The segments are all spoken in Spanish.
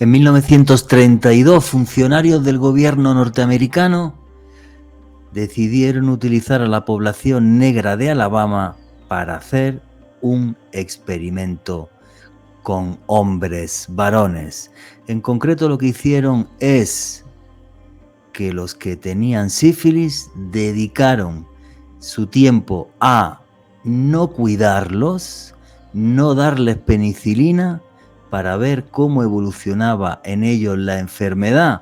En 1932, funcionarios del gobierno norteamericano decidieron utilizar a la población negra de Alabama para hacer un experimento con hombres, varones. En concreto, lo que hicieron es que los que tenían sífilis dedicaron su tiempo a no cuidarlos, no darles penicilina, para ver cómo evolucionaba en ellos la enfermedad,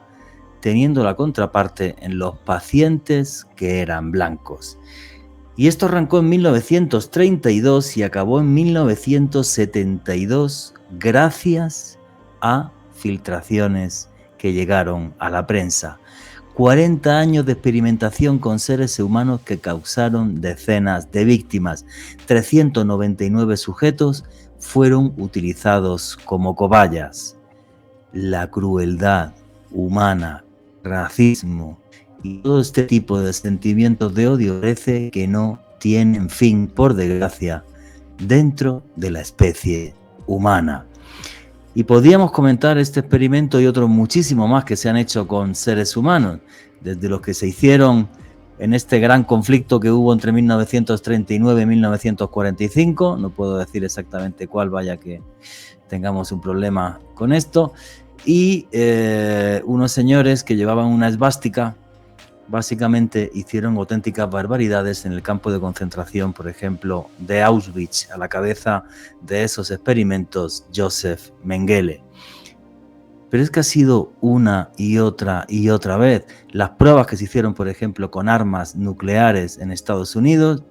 teniendo la contraparte en los pacientes que eran blancos. Y esto arrancó en 1932 y acabó en 1972 gracias a filtraciones que llegaron a la prensa. 40 años de experimentación con seres humanos que causaron decenas de víctimas. 399 sujetos fueron utilizados como cobayas. La crueldad humana, racismo y todo este tipo de sentimientos de odio parece que no tienen fin, por desgracia, dentro de la especie humana. Y podríamos comentar este experimento y otros muchísimos más que se han hecho con seres humanos, desde los que se hicieron en este gran conflicto que hubo entre 1939 y 1945, no puedo decir exactamente cuál, vaya que tengamos un problema con esto, y unos señores que llevaban una esvástica, básicamente hicieron auténticas barbaridades en el campo de concentración, por ejemplo, de Auschwitz. A la cabeza de esos experimentos, Joseph Mengele. Pero es que ha sido una y otra vez. Las pruebas que se hicieron, por ejemplo, con armas nucleares en Estados Unidos,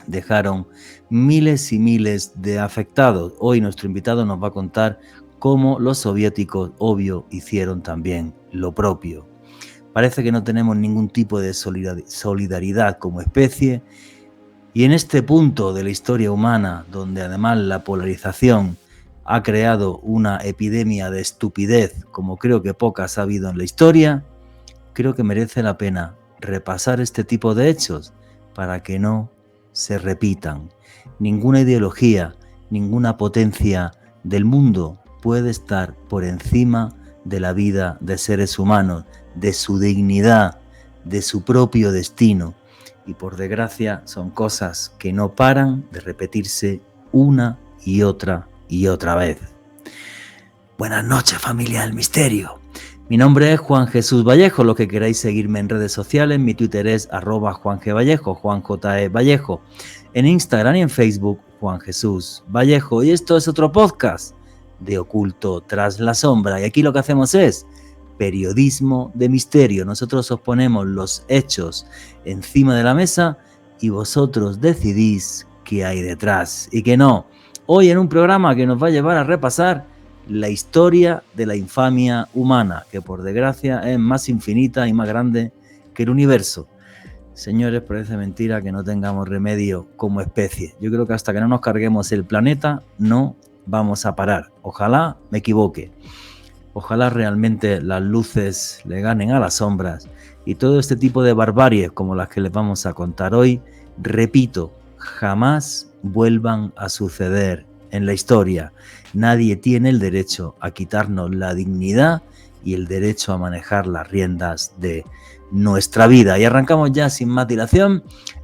dejaron miles y miles de afectados. Hoy nuestro invitado nos va a contar cómo los soviéticos, obvio, hicieron también lo propio. Parece que no tenemos ningún tipo de solidaridad como especie, y en este punto de la historia humana, donde además la polarización ha creado una epidemia de estupidez como creo que pocas ha habido en la historia, creo que merece la pena repasar este tipo de hechos para que no se repitan. Ninguna ideología, ninguna potencia del mundo puede estar por encima de la vida de seres humanos, de su dignidad, de su propio destino. Y por desgracia son cosas que no paran de repetirse una y otra vez. Buenas noches, familia del misterio. Mi nombre es Juan Jesús Vallejo. Lo que queráis seguirme en redes sociales, mi Twitter es @JuanGVallejo, Juan J.E. Vallejo. En Instagram y en Facebook, Juan Jesús Vallejo. Y esto es otro podcast de Oculto tras la sombra. Y aquí lo que hacemos es periodismo de misterio. Nosotros os ponemos los hechos encima de la mesa y vosotros decidís qué hay detrás y qué no. Hoy en un programa que nos va a llevar a repasar la historia de la infamia humana, que por desgracia es más infinita y más grande que el universo. Señores, parece mentira que no tengamos remedio como especie. Yo creo que hasta que no nos carguemos el planeta no vamos a parar. Ojalá me equivoque. Ojalá realmente las luces le ganen a las sombras y todo este tipo de barbaries como las que les vamos a contar hoy, repito, jamás vuelvan a suceder en la historia. Nadie tiene el derecho a quitarnos la dignidad y el derecho a manejar las riendas de nuestra vida. Y arrancamos ya sin más dilación.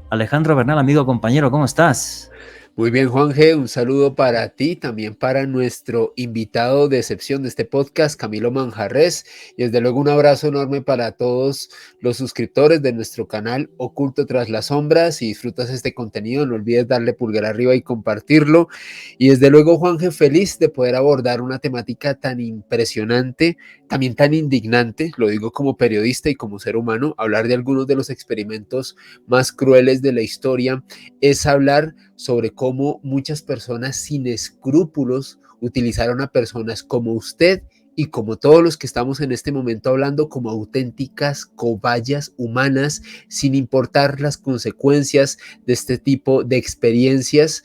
Alejandro Bernal, amigo, compañero, ¿cómo estás? Muy bien, Juanje, un saludo para ti, también para nuestro invitado de excepción de este podcast, Camilo Manjarres, y desde luego un abrazo enorme para todos los suscriptores de nuestro canal Oculto tras las sombras. Si disfrutas este contenido, no olvides darle pulgar arriba y compartirlo. Y desde luego, Juanje, feliz de poder abordar una temática tan impresionante, también tan indignante, lo digo como periodista y como ser humano. Hablar de algunos de los experimentos más crueles de la historia es hablar sobre cómo muchas personas sin escrúpulos utilizaron a personas como usted y como todos los que estamos en este momento hablando como auténticas cobayas humanas, sin importar las consecuencias de este tipo de experiencias,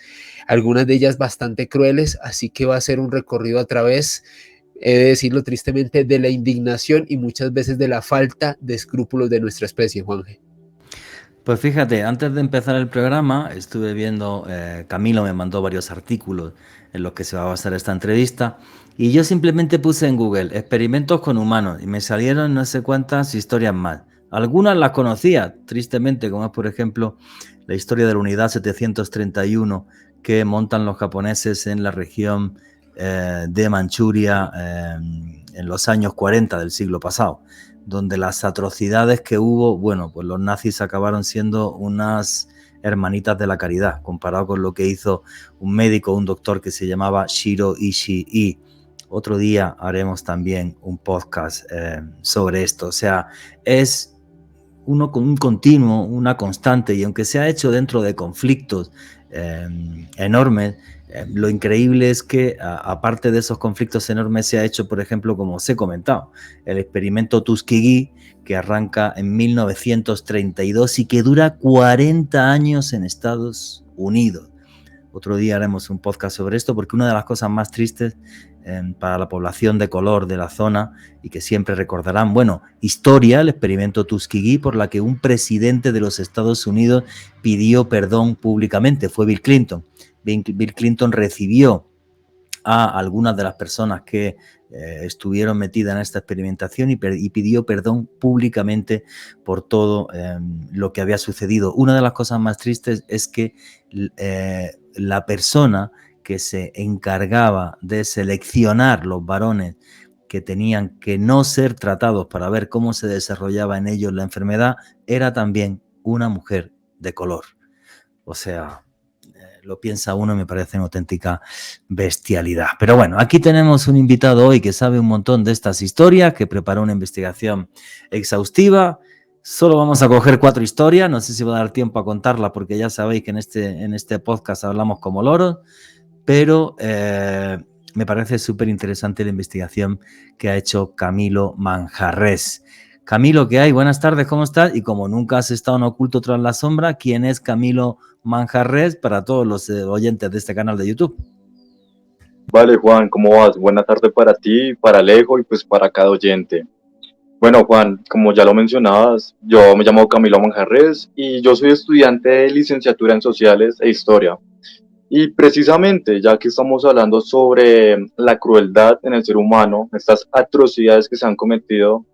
algunas de ellas bastante crueles. Así que va a ser un recorrido a través, he de decirlo tristemente, de la indignación y muchas veces de la falta de escrúpulos de nuestra especie, Juanje. Pues fíjate, antes de empezar el programa estuve viendo, Camilo me mandó varios artículos en los que se va a basar esta entrevista, Y yo simplemente puse en Google experimentos con humanos y me salieron no sé cuántas historias más. Algunas las conocía, tristemente, como es por ejemplo la historia de la unidad 731 que montan los japoneses en la región de Manchuria en los años 40 del siglo pasado, donde las atrocidades que hubo, bueno, pues los nazis acabaron siendo unas hermanitas de la caridad, comparado con lo que hizo un médico, un doctor que se llamaba Shiro Ishii. Otro día haremos también un podcast sobre esto. O sea, es un continuo, una constante, y aunque se ha hecho dentro de conflictos enormes, lo increíble es que aparte de esos conflictos enormes se ha hecho, por ejemplo, como os he comentado, el experimento Tuskegee, que arranca en 1932 y que dura 40 años en Estados Unidos. Otro día haremos un podcast sobre esto, porque una de las cosas más tristes para la población de color de la zona, y que siempre recordarán, bueno, historia, el experimento Tuskegee, por la que un presidente de los Estados Unidos pidió perdón públicamente, fue Bill Clinton. Bill Clinton recibió a algunas de las personas que estuvieron metidas en esta experimentación y pidió perdón públicamente por todo lo que había sucedido. Una de las cosas más tristes es que la persona que se encargaba de seleccionar los varones que tenían que no ser tratados para ver cómo se desarrollaba en ellos la enfermedad era también una mujer de color. O sea, lo piensa uno y me parece una auténtica bestialidad. Pero bueno, aquí tenemos un invitado hoy que sabe un montón de estas historias, que preparó una investigación exhaustiva. Solo vamos a coger 4 historias, no sé si va a dar tiempo a contarlas porque ya sabéis que en este podcast hablamos como loros, pero me parece súper interesante la investigación que ha hecho Camilo Manjarrés. Camilo, ¿qué hay? Buenas tardes, ¿cómo estás? Y como nunca has estado en oculto tras la sombra, ¿quién es Camilo Manjarrés para todos los oyentes de este canal de YouTube? Vale, Juan, ¿cómo vas? Buena tarde para ti, para Alejo y pues para cada oyente. Bueno, Juan, como ya lo mencionabas, yo me llamo Camilo Manjarrés y yo soy estudiante de licenciatura en Sociales e Historia. Y precisamente, ya que estamos hablando sobre la crueldad en el ser humano, estas atrocidades que se han cometido,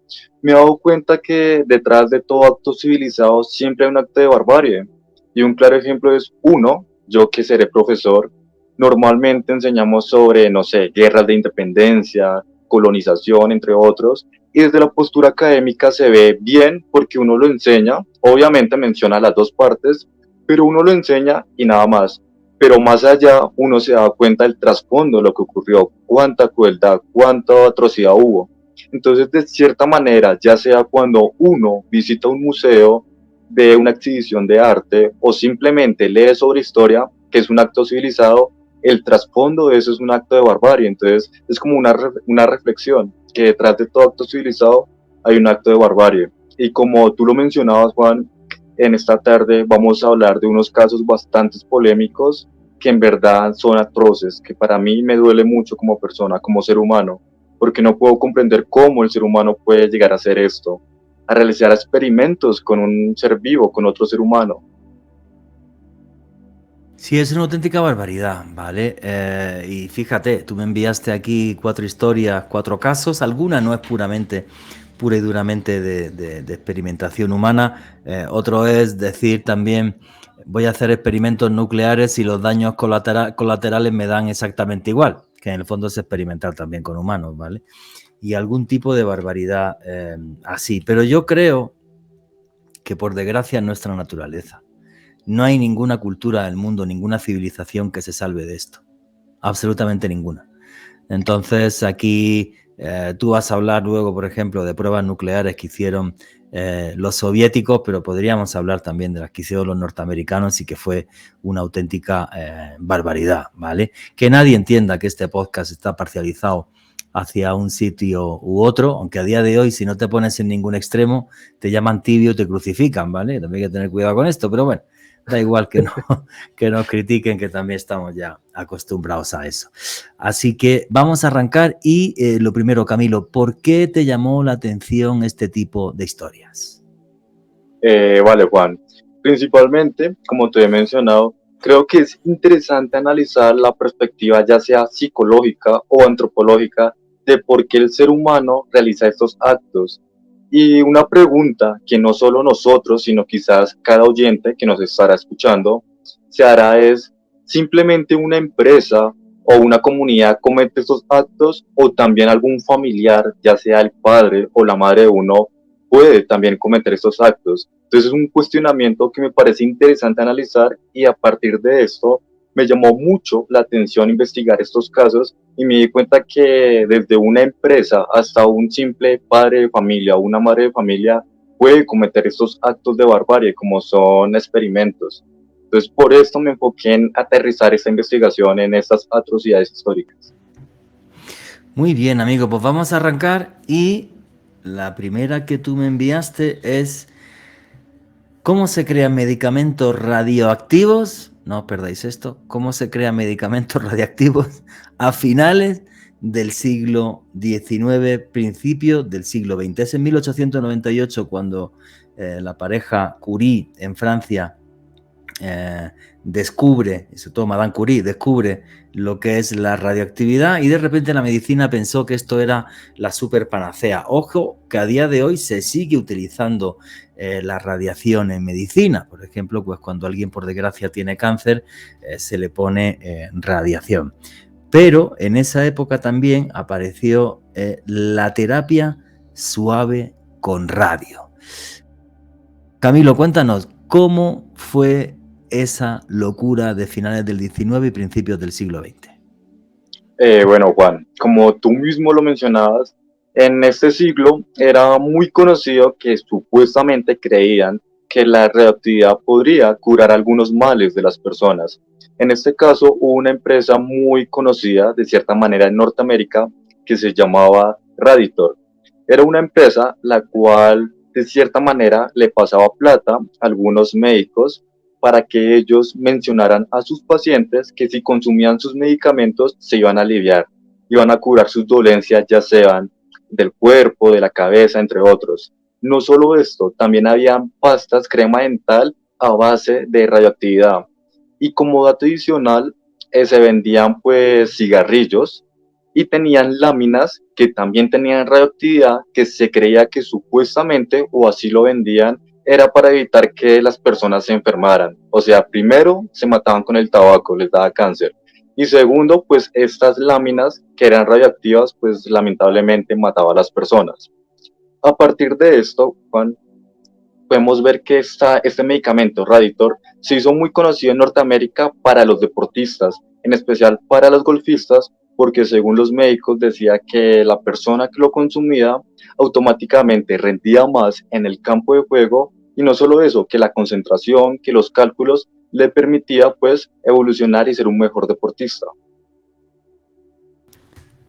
me he dado cuenta que detrás de todo acto civilizado siempre hay un acto de barbarie. Y un claro ejemplo es uno, yo que seré profesor, normalmente enseñamos sobre, no sé, guerras de independencia, colonización, entre otros, y desde la postura académica se ve bien porque uno lo enseña, obviamente menciona las dos partes, pero uno lo enseña y nada más. Pero más allá uno se da cuenta del trasfondo de lo que ocurrió, cuánta crueldad, cuánta atrocidad hubo. Entonces, de cierta manera, ya sea cuando uno visita un museo, ve una exhibición de arte o simplemente lee sobre historia, que es un acto civilizado, el trasfondo de eso es un acto de barbarie. Entonces, es como una reflexión, que detrás de todo acto civilizado hay un acto de barbarie. Y como tú lo mencionabas, Juan, en esta tarde vamos a hablar de unos casos bastante polémicos que en verdad son atroces, que para mí me duele mucho como persona, como ser humano, porque no puedo comprender cómo el ser humano puede llegar a hacer esto, a realizar experimentos con un ser vivo, con otro ser humano. Sí, es una auténtica barbaridad, ¿vale? Y fíjate, tú me enviaste aquí 4 historias, 4 casos, alguna no es pura y duramente de experimentación humana, otro es decir también, voy a hacer experimentos nucleares y los daños colaterales me dan exactamente igual, que en el fondo es experimentar también con humanos, ¿vale? Y algún tipo de barbaridad así, pero yo creo que por desgracia es nuestra naturaleza. No hay ninguna cultura del mundo, ninguna civilización que se salve de esto. Absolutamente ninguna. Entonces aquí tú vas a hablar luego, por ejemplo, de pruebas nucleares que hicieron los soviéticos, pero podríamos hablar también de las que hicieron los norteamericanos y que fue una auténtica barbaridad, ¿vale? Que nadie entienda que este podcast está parcializado hacia un sitio u otro, aunque a día de hoy, si no te pones en ningún extremo, te llaman tibio y te crucifican, ¿vale? También hay que tener cuidado con esto, pero bueno, da igual que nos critiquen, que también estamos ya acostumbrados a eso. Así que vamos a arrancar y lo primero, Camilo, ¿por qué te llamó la atención este tipo de historias? Vale, Juan. Principalmente, como te he mencionado, creo que es interesante analizar la perspectiva ya sea psicológica o antropológica de por qué el ser humano realiza estos actos. Y una pregunta que no solo nosotros, sino quizás cada oyente que nos estará escuchando, se hará es, ¿simplemente una empresa o una comunidad comete estos actos o también algún familiar, ya sea el padre o la madre de uno, puede también cometer estos actos? Entonces es un cuestionamiento que me parece interesante analizar y a partir de esto me llamó mucho la atención investigar estos casos y me di cuenta que desde una empresa hasta un simple padre de familia o una madre de familia puede cometer estos actos de barbarie como son experimentos. Entonces por esto me enfoqué en aterrizar esta investigación en estas atrocidades históricas. Muy bien, amigo, pues vamos a arrancar y la primera que tú me enviaste es ¿cómo se crean medicamentos radioactivos? No os perdáis esto. ¿Cómo se crean medicamentos radioactivos a finales del siglo XIX, principios del siglo XX? Es en 1898 cuando la pareja Curie en Francia descubre, y sobre todo Madame Curie, descubre lo que es la radioactividad y de repente la medicina pensó que esto era la super panacea. Ojo que a día de hoy se sigue utilizando la radiación en medicina. Por ejemplo, pues cuando alguien por desgracia tiene cáncer, se le pone radiación. Pero en esa época también apareció la terapia suave con radio. Camilo, cuéntanos, ¿cómo fue esa locura de finales del XIX y principios del siglo XX? Bueno, Juan, como tú mismo lo mencionabas, en este siglo era muy conocido que supuestamente creían que la radioactividad podría curar algunos males de las personas. En este caso, hubo una empresa muy conocida, de cierta manera, en Norteamérica, que se llamaba Raditor. Era una empresa la cual, de cierta manera, le pasaba plata a algunos médicos para que ellos mencionaran a sus pacientes que si consumían sus medicamentos se iban a aliviar, iban a curar sus dolencias, ya sean del cuerpo, de la cabeza, entre otros. No solo esto, también había pastas, crema dental a base de radioactividad. Y como dato adicional, se vendían pues cigarrillos y tenían láminas que también tenían radioactividad que se creía que supuestamente, o así lo vendían, era para evitar que las personas se enfermaran. O sea, primero se mataban con el tabaco, les daba cáncer. Y segundo, pues estas láminas que eran radioactivas, pues lamentablemente mataban a las personas. A partir de esto, Juan, podemos ver que este medicamento, Raditor, se hizo muy conocido en Norteamérica para los deportistas, en especial para los golfistas, porque según los médicos decía que la persona que lo consumía automáticamente rendía más en el campo de juego y no solo eso, que la concentración, que los cálculos le permitía pues evolucionar y ser un mejor deportista.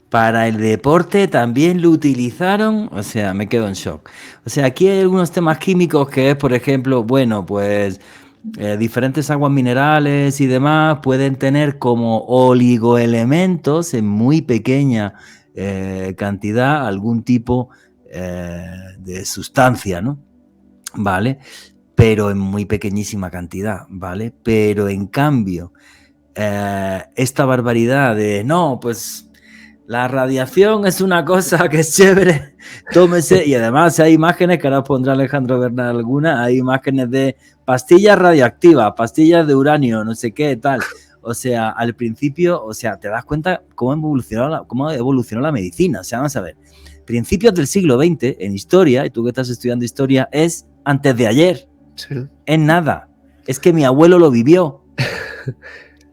Para el deporte también lo utilizaron, o sea, me quedo en shock. O sea, aquí hay algunos temas químicos que es, por ejemplo, bueno, pues diferentes aguas minerales y demás pueden tener como oligoelementos en muy pequeña cantidad algún tipo de sustancia, ¿no? ¿Vale? Pero en muy pequeñísima cantidad, ¿vale? Pero en cambio, esta barbaridad de, no, pues la radiación es una cosa que es chévere, tómese, y además hay imágenes, que ahora os pondrá Alejandro Bernal alguna, hay imágenes de pastillas radioactivas, pastillas de uranio, no sé qué, tal. O sea, al principio, o sea, te das cuenta cómo evolucionó la medicina. O sea, vamos a ver, principios del siglo XX en historia, y tú que estás estudiando historia, es antes de ayer, sí. Es nada, es que mi abuelo lo vivió,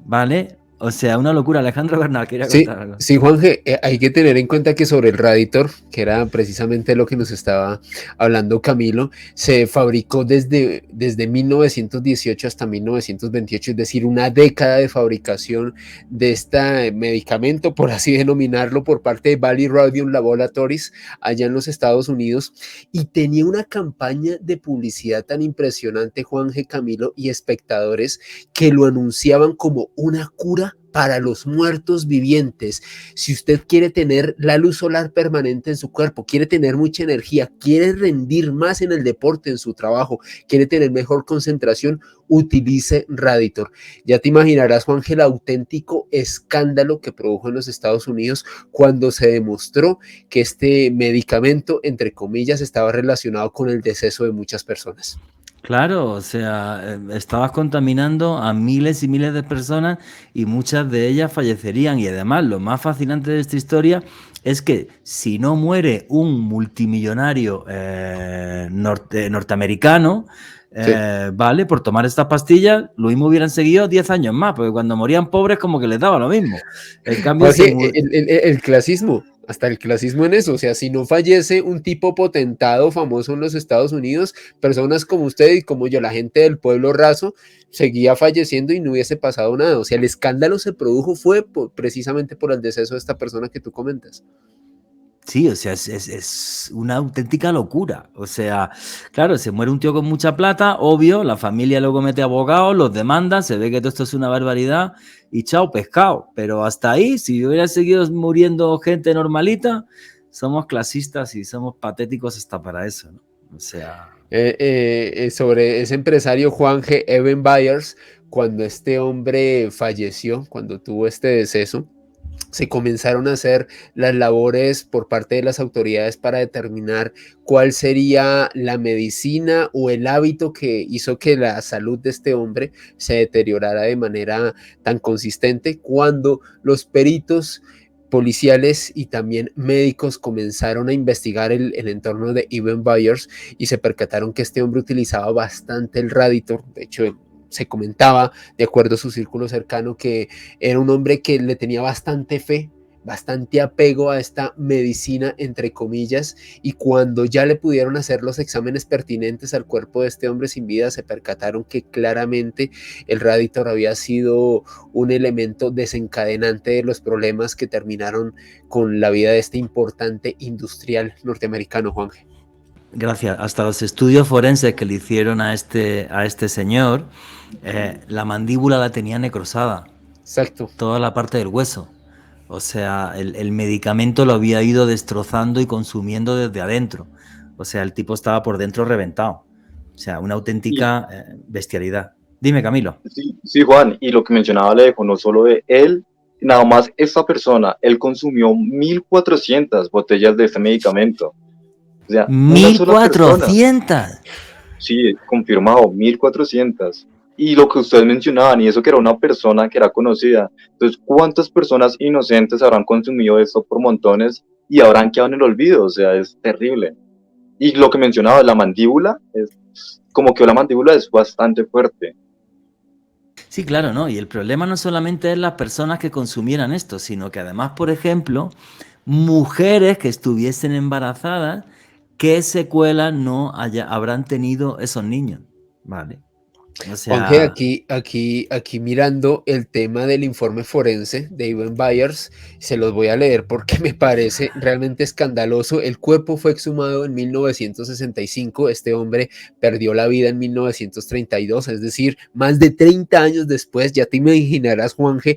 ¿vale? O sea, una locura. Alejandro Bernal, quería contar algo. Sí, Juanje, hay que tener en cuenta que sobre el Raditor, que era precisamente lo que nos estaba hablando Camilo, se fabricó desde 1918 hasta 1928, es decir, una década de fabricación de este medicamento, por así denominarlo, por parte de Valley Radium Laboratories, allá en los Estados Unidos, y tenía una campaña de publicidad tan impresionante, Juanje, Camilo y espectadores, que lo anunciaban como una cura para los muertos vivientes. Si usted quiere tener la luz solar permanente en su cuerpo, quiere tener mucha energía, quiere rendir más en el deporte, en su trabajo, quiere tener mejor concentración, utilice Raditor. Ya te imaginarás, Juanje, el auténtico escándalo que produjo en los Estados Unidos cuando se demostró que este medicamento, entre comillas, estaba relacionado con el deceso de muchas personas. Claro, o sea, estabas contaminando a miles y miles de personas y muchas de ellas fallecerían. Y además, lo más fascinante de esta historia es que si no muere un multimillonario norteamericano, Sí. vale, por tomar estas pastillas, lo mismo hubieran seguido 10 años más, porque cuando morían pobres como que les daba lo mismo. En cambio, Jorge, el clasismo, hasta el clasismo en eso, o sea, si no fallece un tipo potentado, famoso en los Estados Unidos, personas como usted y como yo, la gente del pueblo raso, seguía falleciendo y no hubiese pasado nada. O sea, el escándalo se produjo fue precisamente por el deceso de esta persona que tú comentas. Sí, o sea, es una auténtica locura. O sea, claro, se muere un tío con mucha plata, obvio, la familia luego mete abogados, los demanda, se ve que todo esto es una barbaridad y chao, pescado. Pero hasta ahí, si hubiera seguido muriendo gente normalita, somos clasistas y somos patéticos hasta para eso, ¿no? O sea... Sobre ese empresario Juan G. Evan Byers, cuando este hombre falleció, cuando tuvo este deceso, se comenzaron a hacer las labores por parte de las autoridades para determinar cuál sería la medicina o el hábito que hizo que la salud de este hombre se deteriorara de manera tan consistente, cuando los peritos policiales y también médicos comenzaron a investigar el entorno de Evan Byers y se percataron que este hombre utilizaba bastante el Raditor. De hecho, se comentaba, de acuerdo a su círculo cercano, que era un hombre que le tenía bastante fe, bastante apego a esta medicina, entre comillas, y cuando ya le pudieron hacer los exámenes pertinentes al cuerpo de este hombre sin vida, se percataron que claramente el Raditor había sido un elemento desencadenante de los problemas que terminaron con la vida de este importante industrial norteamericano, Juanje. Gracias. Hasta los estudios forenses que le hicieron a este señor, la mandíbula la tenía necrosada. Exacto. Toda la parte del hueso. O sea, el medicamento lo había ido destrozando y consumiendo desde adentro. O sea, el tipo estaba por dentro reventado. O sea, una auténtica bestialidad. Dime, Camilo. Sí, sí, Juan, y lo que mencionaba Alejo, no solo de él, nada más esta persona, él consumió 1.400 botellas de este medicamento. O sea, una sola persona. 1.400. Sí, confirmado, 1.400. Y lo que ustedes mencionaban, y eso que era una persona que era conocida. Entonces, ¿cuántas personas inocentes habrán consumido esto por montones y habrán quedado en el olvido? O sea, es terrible. Y lo que mencionaba, la mandíbula, es como que la mandíbula es bastante fuerte. Sí, claro, ¿no? Y el problema no solamente es las personas que consumieran esto, sino que además, por ejemplo, mujeres que estuviesen embarazadas, ¿qué secuelas no habrán tenido esos niños? Vale. O Juanje, sea, aquí mirando el tema del informe forense de Evan Byers, se los voy a leer porque me parece realmente escandaloso. El cuerpo fue exhumado en 1965, este hombre perdió la vida en 1932, es decir, más de 30 años después. Ya te imaginarás, Juanje,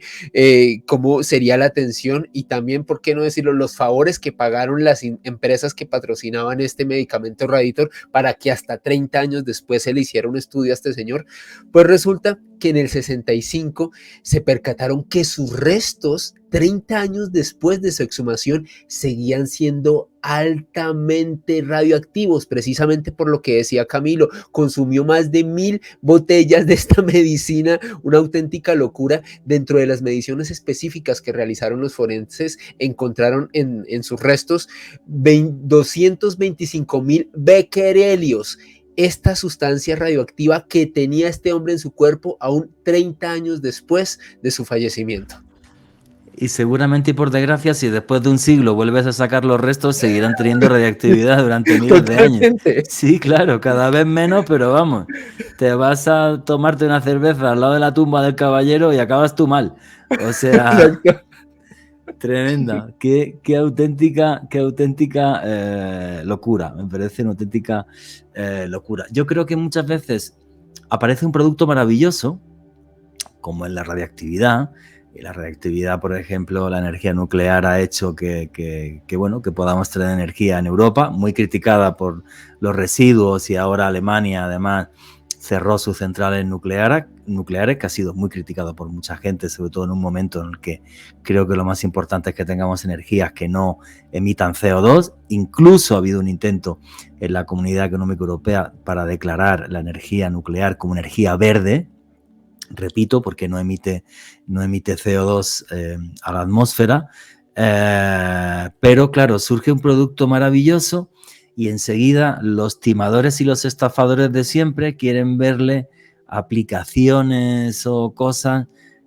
cómo sería la atención y también, ¿por qué no decirlo?, los favores que pagaron las empresas que patrocinaban este medicamento Raditor para que hasta 30 años después se le hiciera un estudio a este señor. Pues resulta que en el 65 se percataron que sus restos, 30 años después de su exhumación, seguían siendo altamente radioactivos, precisamente por lo que decía Camilo, consumió más de 1.000 botellas de esta medicina, una auténtica locura. Dentro de las mediciones específicas que realizaron los forenses, encontraron en sus restos 225.000 becquerelios, esta sustancia radioactiva que tenía este hombre en su cuerpo aún 30 años después de su fallecimiento. y seguramente y por desgracia, si después de un siglo vuelves a sacar los restos, seguirán teniendo radiactividad durante miles de años. Sí, claro, cada vez menos, pero vamos, te vas a tomarte una cerveza al lado de la tumba del caballero y acabas tú mal. O sea, tremenda. Qué auténtica locura. Me parece una auténtica locura. Yo creo que muchas veces aparece un producto maravilloso, como en la radiactividad, Y la reactividad, por ejemplo, la energía nuclear ha hecho que podamos tener energía en Europa, muy criticada por los residuos, y ahora Alemania además cerró sus centrales nucleares, que ha sido muy criticado por mucha gente, sobre todo en un momento en el que creo que lo más importante es que tengamos energías que no emitan CO2. Incluso ha habido un intento en la Comunidad Económica Europea para declarar la energía nuclear como energía verde, repito, porque no emite CO2 a la atmósfera, pero claro, surge un producto maravilloso y enseguida los timadores y los estafadores de siempre quieren verle aplicaciones o cosas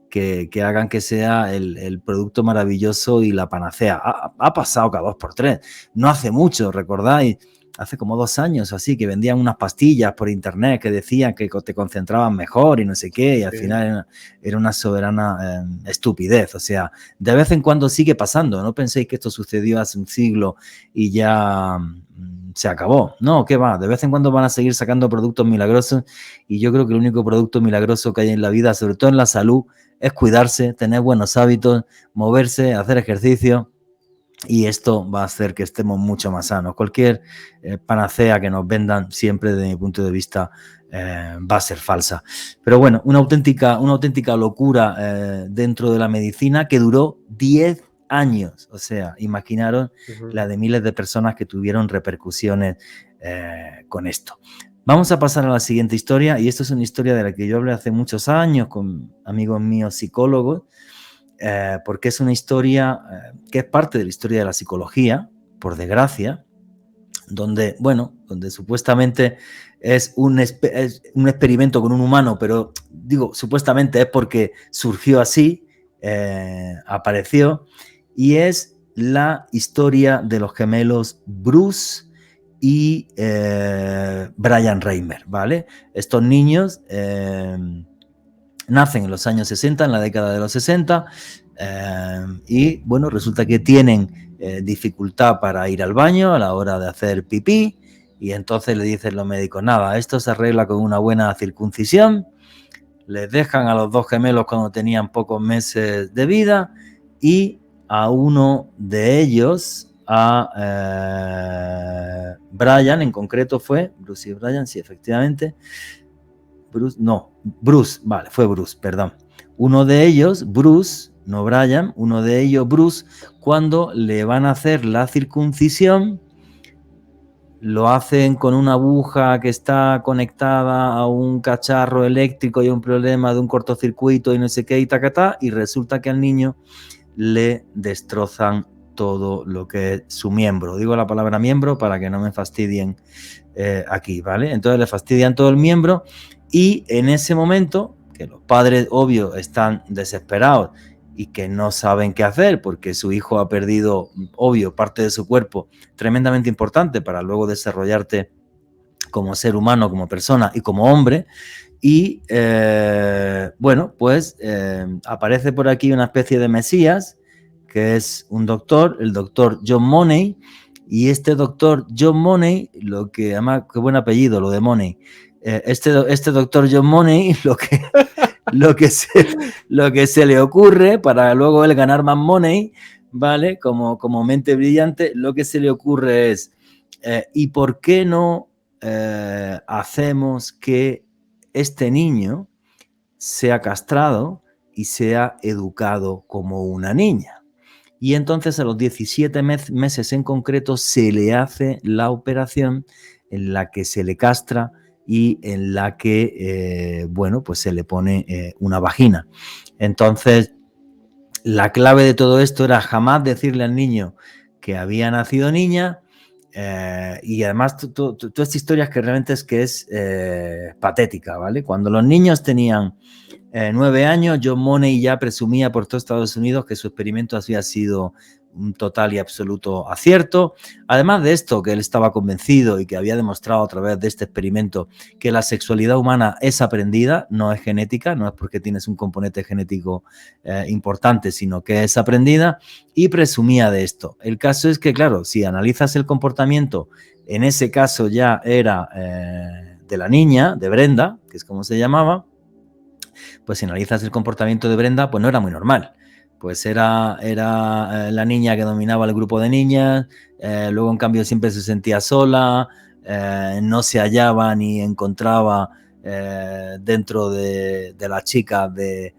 que hagan que sea el producto maravilloso y la panacea. Ha pasado cada 2 por 3, no hace mucho, ¿recordáis? Hace como 2 años o así, que vendían unas pastillas por internet que decían que te concentraban mejor y no sé qué, y al final era una soberana estupidez. O sea, de vez en cuando sigue pasando. No penséis que esto sucedió hace un siglo y ya se acabó. No, ¿qué va? De vez en cuando van a seguir sacando productos milagrosos, y yo creo que el único producto milagroso que hay en la vida, sobre todo en la salud, es cuidarse, tener buenos hábitos, moverse, hacer ejercicio. Y esto va a hacer que estemos mucho más sanos. Cualquier panacea que nos vendan, siempre desde mi punto de vista, va a ser falsa. Pero bueno, una auténtica locura dentro de la medicina, que duró 10 años. O sea, imaginaros la de miles de personas que tuvieron repercusiones con esto. Vamos a pasar a la siguiente historia, y esto es una historia de la que yo hablé hace muchos años con amigos míos psicólogos, porque es una historia que es parte de la historia de la psicología, por desgracia, donde supuestamente es un experimento con un humano, pero digo supuestamente es porque surgió así, apareció, y es la historia de los gemelos Bruce y Brian Reimer, ¿vale? Estos niños nacen en los años 60, en la década de los 60, y bueno, resulta que tienen dificultad para ir al baño a la hora de hacer pipí, y entonces le dicen los médicos: nada, esto se arregla con una buena circuncisión. Les dejan a los 2 gemelos cuando tenían pocos meses de vida, y a uno de ellos, a Brian en concreto, fue Bruce y Brian, sí, efectivamente. Fue Bruce, perdón. Uno de ellos, Bruce, no Brian, uno de ellos, Bruce, cuando le van a hacer la circuncisión, lo hacen con una aguja que está conectada a un cacharro eléctrico y un problema de un cortocircuito y no sé qué, y tacatá, y resulta que al niño le destrozan todo lo que es su miembro. Digo la palabra miembro para que no me fastidien aquí, ¿vale? Entonces le fastidian todo el miembro, y en ese momento, que los padres, obvio, están desesperados y que no saben qué hacer porque su hijo ha perdido, obvio, parte de su cuerpo tremendamente importante para luego desarrollarte como ser humano, como persona y como hombre. Y aparece por aquí una especie de mesías, que es un doctor, el doctor John Money. Y este doctor John Money, además, qué buen apellido, lo de Money. Este doctor John Money, lo que se le ocurre, para luego él ganar más money, ¿vale? Como mente brillante, lo que se le ocurre es, ¿y por qué no hacemos que este niño sea castrado y sea educado como una niña? Y entonces a los 17 meses en concreto se le hace la operación en la que se le castra y en la que, pues se le pone una vagina. Entonces, la clave de todo esto era jamás decirle al niño que había nacido niña, y además toda esta historia es que realmente es patética, ¿vale? Cuando los niños tenían 9 años, John Money ya presumía por todo Estados Unidos que su experimento había sido un total y absoluto acierto. Además de esto, que él estaba convencido y que había demostrado a través de este experimento que la sexualidad humana es aprendida, no es genética, no es porque tienes un componente genético importante, sino que es aprendida, y presumía de esto. El caso es que, claro, si analizas el comportamiento, en ese caso ya era de la niña, de Brenda, que es como se llamaba, Pues si analizas el comportamiento de Brenda, pues no era muy normal. Pues era la niña que dominaba el grupo de niñas, luego en cambio siempre se sentía sola, no se hallaba ni encontraba dentro de las chicas de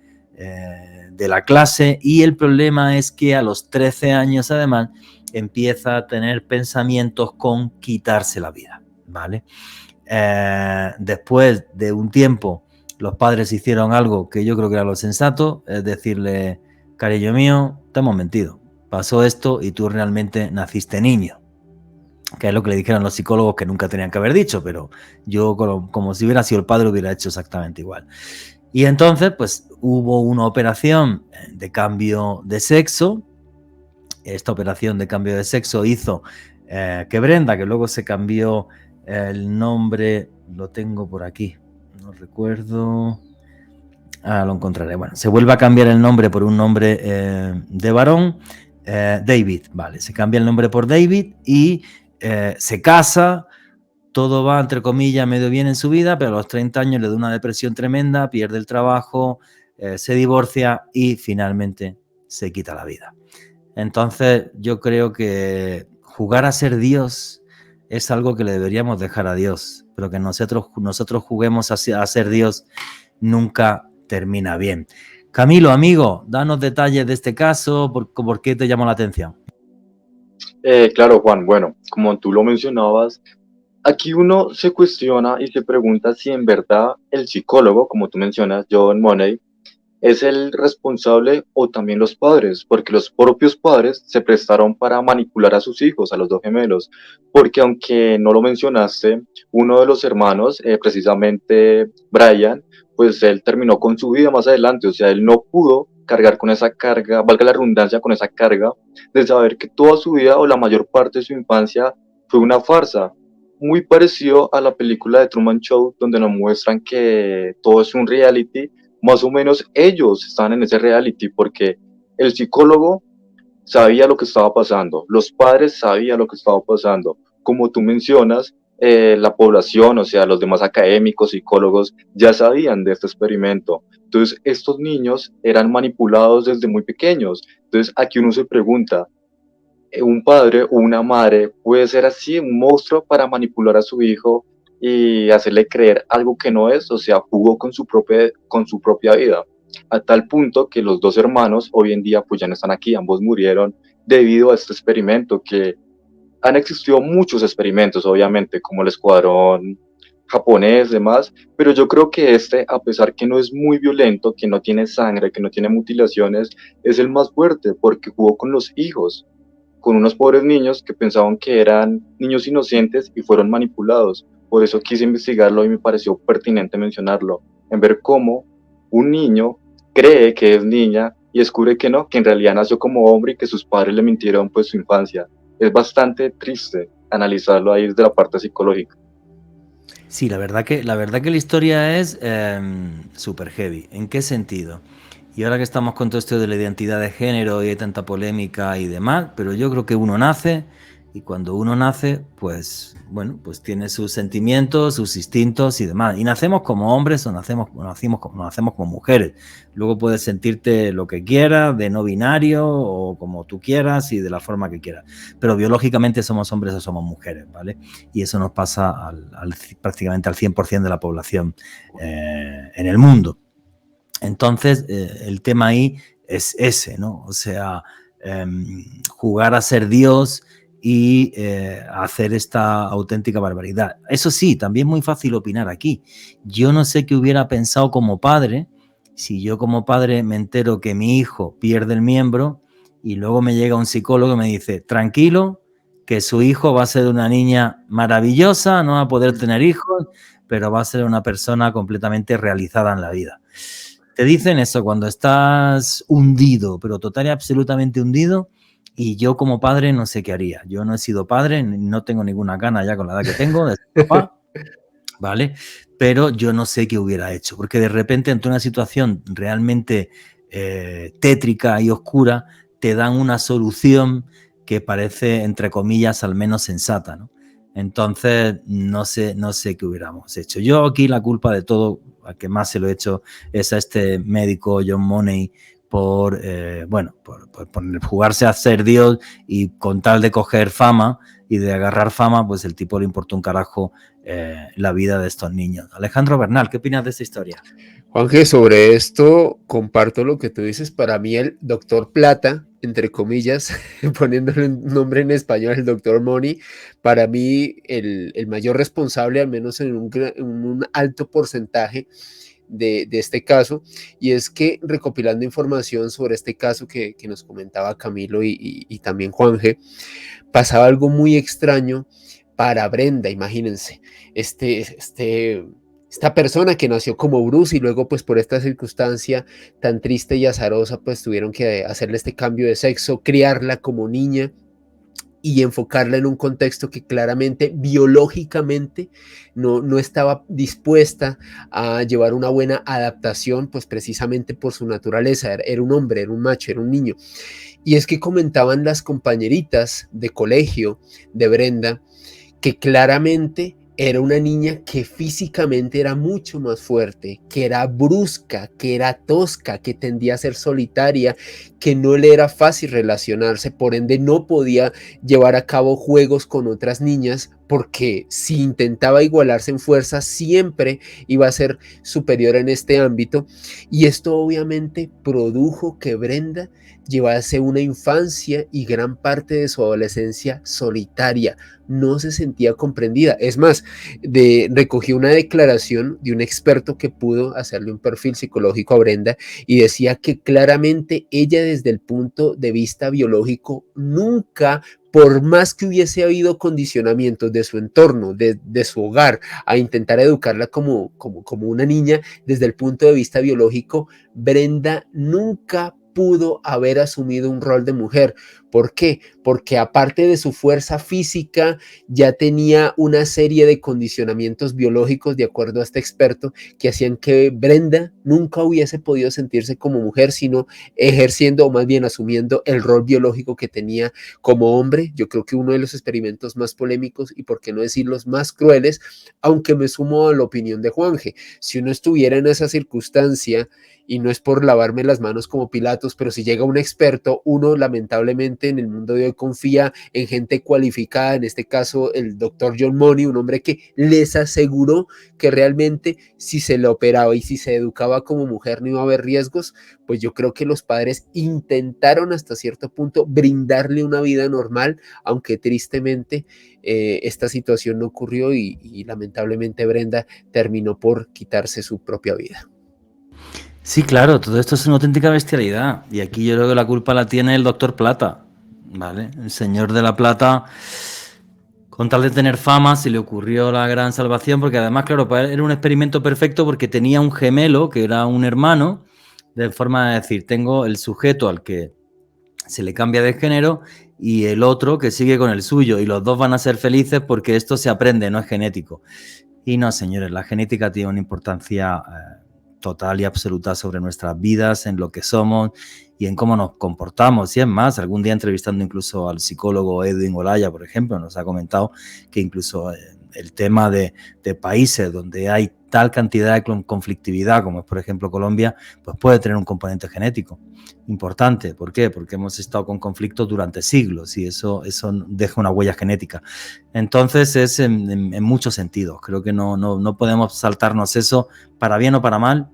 la clase, y el problema es que a los 13 años además empieza a tener pensamientos con quitarse la vida, ¿vale? Después de un tiempo los padres hicieron algo que yo creo que era lo sensato, es decirle: cariño mío, te hemos mentido, pasó esto y tú realmente naciste niño, que es lo que le dijeron los psicólogos que nunca tenían que haber dicho, pero yo como si hubiera sido el padre hubiera hecho exactamente igual. Y entonces pues hubo una operación de cambio de sexo. Esta operación de cambio de sexo hizo que Brenda, que luego se cambió el nombre, lo tengo por aquí, no recuerdo, lo encontraré. Bueno, se vuelve a cambiar el nombre por un nombre de varón, David, vale, se cambia el nombre por David y se casa, todo va entre comillas medio bien en su vida, pero a los 30 años le da una depresión tremenda, pierde el trabajo, se divorcia y finalmente se quita la vida. Entonces yo creo que jugar a ser Dios es algo que le deberíamos dejar a Dios, pero que nosotros juguemos a ser Dios nunca termina bien. Camilo, amigo, danos detalles de este caso, ¿por qué te llamó la atención? Claro, Juan, bueno, como tú lo mencionabas, aquí uno se cuestiona y se pregunta si en verdad el psicólogo, como tú mencionas, John Money, es el responsable o también los padres, porque los propios padres se prestaron para manipular a sus hijos, a los dos gemelos, porque aunque no lo mencionaste, uno de los hermanos, precisamente Brian, pues él terminó con su vida más adelante, o sea, él no pudo cargar con esa carga, valga la redundancia, con esa carga de saber que toda su vida o la mayor parte de su infancia fue una farsa, muy parecido a la película de Truman Show, donde nos muestran que todo es un reality. Más o menos ellos estaban en ese reality porque el psicólogo sabía lo que estaba pasando, los padres sabían lo que estaba pasando. Como tú mencionas, la población, o sea, los demás académicos, psicólogos, ya sabían de este experimento. Entonces, estos niños eran manipulados desde muy pequeños. Entonces, aquí uno se pregunta, ¿un padre o una madre puede ser así, un monstruo para manipular a su hijo y hacerle creer algo que no es? O sea, jugó con su propia vida, a tal punto que los dos hermanos hoy en día pues ya no están aquí, ambos murieron debido a este experimento. Que han existido muchos experimentos, obviamente, como el escuadrón japonés, demás, pero yo creo que este, a pesar que no es muy violento, que no tiene sangre, que no tiene mutilaciones, es el más fuerte porque jugó con los hijos, con unos pobres niños que pensaban que eran niños inocentes y fueron manipulados. Por eso quise investigarlo y me pareció pertinente mencionarlo, en ver cómo un niño cree que es niña y descubre que no, que en realidad nació como hombre y que sus padres le mintieron pues su infancia. Es bastante triste analizarlo ahí desde la parte psicológica. Sí, la verdad que la historia es súper heavy. ¿En qué sentido? Y ahora que estamos con todo esto de la identidad de género y hay tanta polémica y demás, pero yo creo que uno nace y cuando uno nace, pues bueno, pues tiene sus sentimientos, sus instintos y demás. Y nacemos como hombres o nacemos como mujeres. Luego puedes sentirte lo que quieras, de no binario o como tú quieras y de la forma que quieras. Pero biológicamente somos hombres o somos mujeres, ¿vale? Y eso nos pasa prácticamente al 100% de la población en el mundo. Entonces, el tema ahí es ese, ¿no? O sea, jugar a ser Dios y hacer esta auténtica barbaridad. Eso sí, también es muy fácil opinar aquí. Yo no sé qué hubiera pensado como padre si yo como padre me entero que mi hijo pierde el miembro y luego me llega un psicólogo y me dice, tranquilo, que su hijo va a ser una niña maravillosa, no va a poder tener hijos, pero va a ser una persona completamente realizada en la vida. Te dicen eso cuando estás hundido, pero total y absolutamente hundido, y yo como padre no sé qué haría. Yo no he sido padre, no tengo ninguna gana ya con la edad que tengo de ser papá, ¿vale? Pero yo no sé qué hubiera hecho, porque de repente ante una situación realmente tétrica y oscura, te dan una solución que parece, entre comillas, al menos sensata, ¿no? Entonces, no sé qué hubiéramos hecho. Yo aquí la culpa de todo, al que más se lo he hecho, es a este médico John Money por jugarse a ser Dios y con tal de coger fama y de agarrar fama, pues el tipo le importó un carajo la vida de estos niños. Alejandro Bernal, ¿qué opinas de esta historia? Juanje, sobre esto comparto lo que tú dices. Para mí el doctor Plata, entre comillas, poniéndole un nombre en español, el doctor Money, para mí el mayor responsable, al menos en un alto porcentaje de este caso, y es que recopilando información sobre este caso que nos comentaba Camilo y también Juanje, pasaba algo muy extraño para Brenda. Imagínense, esta persona que nació como Bruce y luego pues por esta circunstancia tan triste y azarosa pues tuvieron que hacerle este cambio de sexo, criarla como niña y enfocarla en un contexto que claramente biológicamente no estaba dispuesta a llevar una buena adaptación, pues precisamente por su naturaleza. Era un hombre, era un macho, era un niño. Y es que comentaban las compañeritas de colegio de Brenda que claramente era una niña que físicamente era mucho más fuerte, que era brusca, que era tosca, que tendía a ser solitaria, que no le era fácil relacionarse, por ende no podía llevar a cabo juegos con otras niñas, porque si intentaba igualarse en fuerza siempre iba a ser superior en este ámbito. Y esto obviamente produjo que Brenda llevase una infancia y gran parte de su adolescencia solitaria. No se sentía comprendida. Es más, recogí una declaración de un experto que pudo hacerle un perfil psicológico a Brenda y decía que claramente ella desde el punto de vista biológico nunca, por más que hubiese habido condicionamientos de su entorno, de su hogar, a intentar educarla como una niña, desde el punto de vista biológico, Brenda nunca pudo haber asumido un rol de mujer. ¿Por qué? Porque aparte de su fuerza física, ya tenía una serie de condicionamientos biológicos, de acuerdo a este experto, que hacían que Brenda nunca hubiese podido sentirse como mujer, sino ejerciendo o más bien asumiendo el rol biológico que tenía como hombre. Yo creo que uno de los experimentos más polémicos y por qué no decir los más crueles, aunque me sumo a la opinión de Juanje, si uno estuviera en esa circunstancia, y no es por lavarme las manos como Pilatos, pero si llega un experto, uno lamentablemente en el mundo de hoy confía en gente cualificada, en este caso el doctor John Money, un hombre que les aseguró que realmente si se le operaba y si se educaba como mujer no iba a haber riesgos. Pues yo creo que los padres intentaron hasta cierto punto brindarle una vida normal, aunque tristemente esta situación no ocurrió y lamentablemente Brenda terminó por quitarse su propia vida. Sí, claro, todo esto es una auténtica bestialidad. Y aquí yo creo que la culpa la tiene el doctor Plata, ¿vale? El señor de la Plata, con tal de tener fama, se le ocurrió la gran salvación, porque además, claro, para él era un experimento perfecto porque tenía un gemelo, que era un hermano, de forma de decir, tengo el sujeto al que se le cambia de género y el otro que sigue con el suyo, y los dos van a ser felices porque esto se aprende, no es genético. Y no, señores, la genética tiene una importancia total y absoluta sobre nuestras vidas, en lo que somos y en cómo nos comportamos. Y es más, algún día entrevistando incluso al psicólogo Edwin Olaya, por ejemplo, nos ha comentado que incluso el tema de países donde hay tal cantidad de conflictividad como es por ejemplo Colombia, pues puede tener un componente genético importante. ¿Por qué? Porque hemos estado con conflictos durante siglos y eso deja una huella genética. Entonces es en muchos sentidos. Creo que no podemos saltarnos eso para bien o para mal,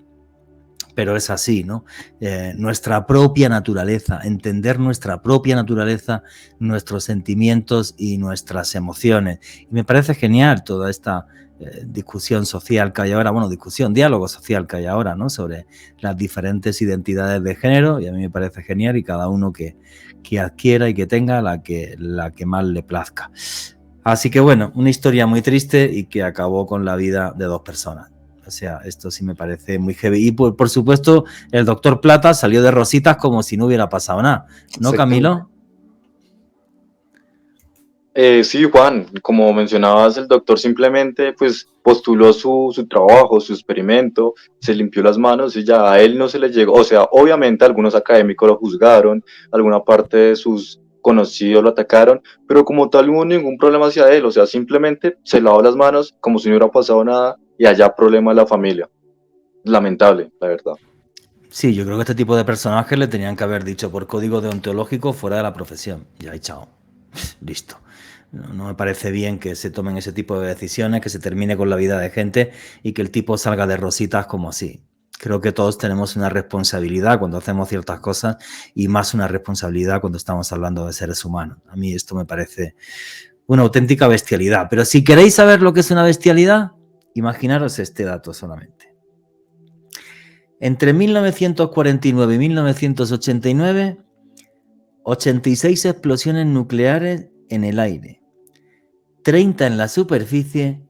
pero es así, ¿no? Nuestra propia naturaleza, entender nuestra propia naturaleza, nuestros sentimientos y nuestras emociones. Y me parece genial toda esta discusión social que hay ahora, diálogo social que hay ahora, ¿no? Sobre las diferentes identidades de género, y a mí me parece genial, y cada uno que adquiera y que tenga la que más le plazca. Así que bueno, una historia muy triste y que acabó con la vida de dos personas. O sea, esto sí me parece muy heavy. Y por supuesto, el doctor Plata salió de rositas como si no hubiera pasado nada. ¿No, Camilo? Sí, Juan, como mencionabas, el doctor simplemente pues postuló su trabajo, su experimento, se limpió las manos y ya a él no se le llegó. O sea, obviamente algunos académicos lo juzgaron, alguna parte de sus conocidos lo atacaron, pero como tal no hubo ningún problema hacia él, o sea, simplemente se lavó las manos como si no hubiera pasado nada y allá problema de la familia. Lamentable, la verdad. Sí, yo creo que este tipo de personajes le tenían que haber dicho por código deontológico fuera de la profesión. Ya, y chao. Listo. No me parece bien que se tomen ese tipo de decisiones, que se termine con la vida de gente y que el tipo salga de rositas como así. Creo que todos tenemos una responsabilidad cuando hacemos ciertas cosas y más una responsabilidad cuando estamos hablando de seres humanos. A mí esto me parece una auténtica bestialidad. Pero si queréis saber lo que es una bestialidad, imaginaros este dato solamente. Entre 1949 y 1989, 86 explosiones nucleares en el aire, 30 en la superficie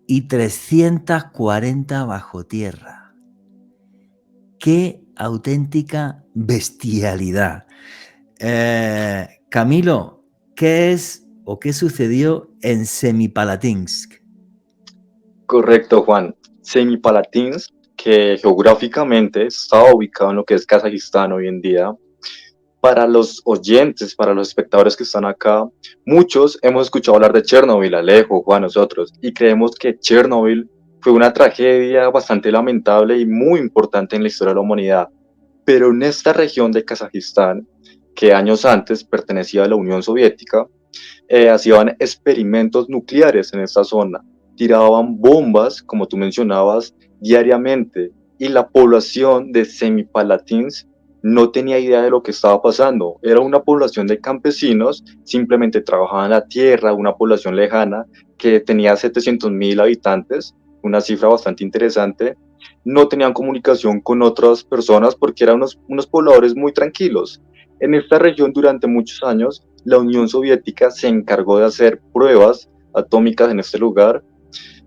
y 340 bajo tierra. ¡Qué auténtica bestialidad! Camilo, ¿qué es o qué sucedió en Semipalatinsk? Correcto, Juan. Semipalatinsk, que geográficamente estaba ubicado en lo que es Kazajistán hoy en día. Para los oyentes, para los espectadores que están acá, muchos hemos escuchado hablar de Chernobyl, Alejo, Juan, nosotros, y creemos que Chernobyl fue una tragedia bastante lamentable y muy importante en la historia de la humanidad. Pero en esta región de Kazajistán, que años antes pertenecía a la Unión Soviética, hacían experimentos nucleares en esta zona, tiraban bombas, como tú mencionabas, diariamente, y la población de Semipalatinsk no tenía idea de lo que estaba pasando. Era una población de campesinos, simplemente trabajaban la tierra, una población lejana que tenía 700.000 habitantes, una cifra bastante interesante. No tenían comunicación con otras personas porque eran unos pobladores muy tranquilos. En esta región durante muchos años la Unión Soviética se encargó de hacer pruebas atómicas en este lugar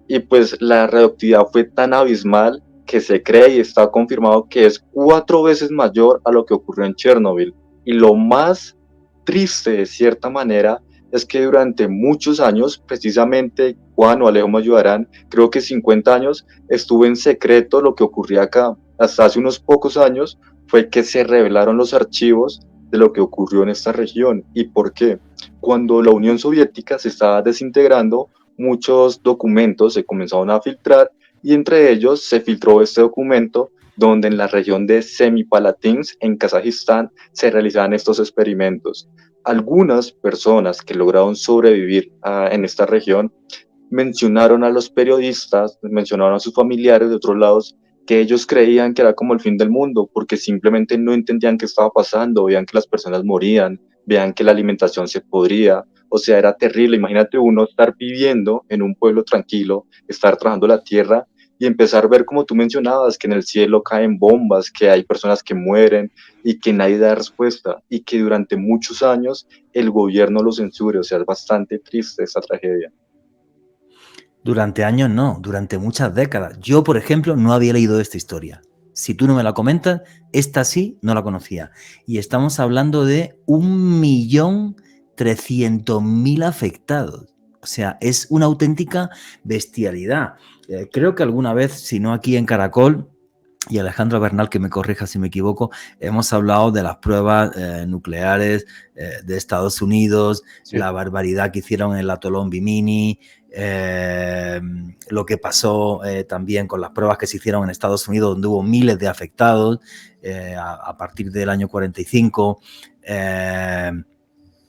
y pues la radioactividad fue tan abismal que se cree y está confirmado que es 4 veces mayor a lo que ocurrió en Chernobyl. Y lo más triste de cierta manera es que durante muchos años, precisamente Juan o Alejo me ayudarán, creo que 50 años, estuvo en secreto lo que ocurría acá. Hasta hace unos pocos años fue que se revelaron los archivos de lo que ocurrió en esta región. ¿Y por qué? Cuando la Unión Soviética se estaba desintegrando, muchos documentos se comenzaron a filtrar y entre ellos se filtró este documento donde en la región de Semipalatinsk, en Kazajistán, se realizaban estos experimentos. Algunas personas que lograron sobrevivir en esta región mencionaron a los periodistas, mencionaron a sus familiares de otros lados, que ellos creían que era como el fin del mundo, porque simplemente no entendían qué estaba pasando, veían que las personas morían, veían que la alimentación se podría, o sea, era terrible. Imagínate uno estar viviendo en un pueblo tranquilo, estar trabajando la tierra y empezar a ver, como tú mencionabas, que en el cielo caen bombas, que hay personas que mueren y que nadie da respuesta y que durante muchos años el gobierno lo censure. O sea, es bastante triste esta tragedia. Durante años no, durante muchas décadas. Yo, por ejemplo, no había leído esta historia. Si tú no me la comentas, esta sí no la conocía. Y estamos hablando de 1.300.000 afectados. O sea, es una auténtica bestialidad. Creo que alguna vez, si no aquí en Caracol, y Alejandro Bernal, que me corrija si me equivoco, hemos hablado de las pruebas nucleares de Estados Unidos, sí, la barbaridad que hicieron en el atolón Bimini, lo que pasó también con las pruebas que se hicieron en Estados Unidos, donde hubo miles de afectados a partir del año 45.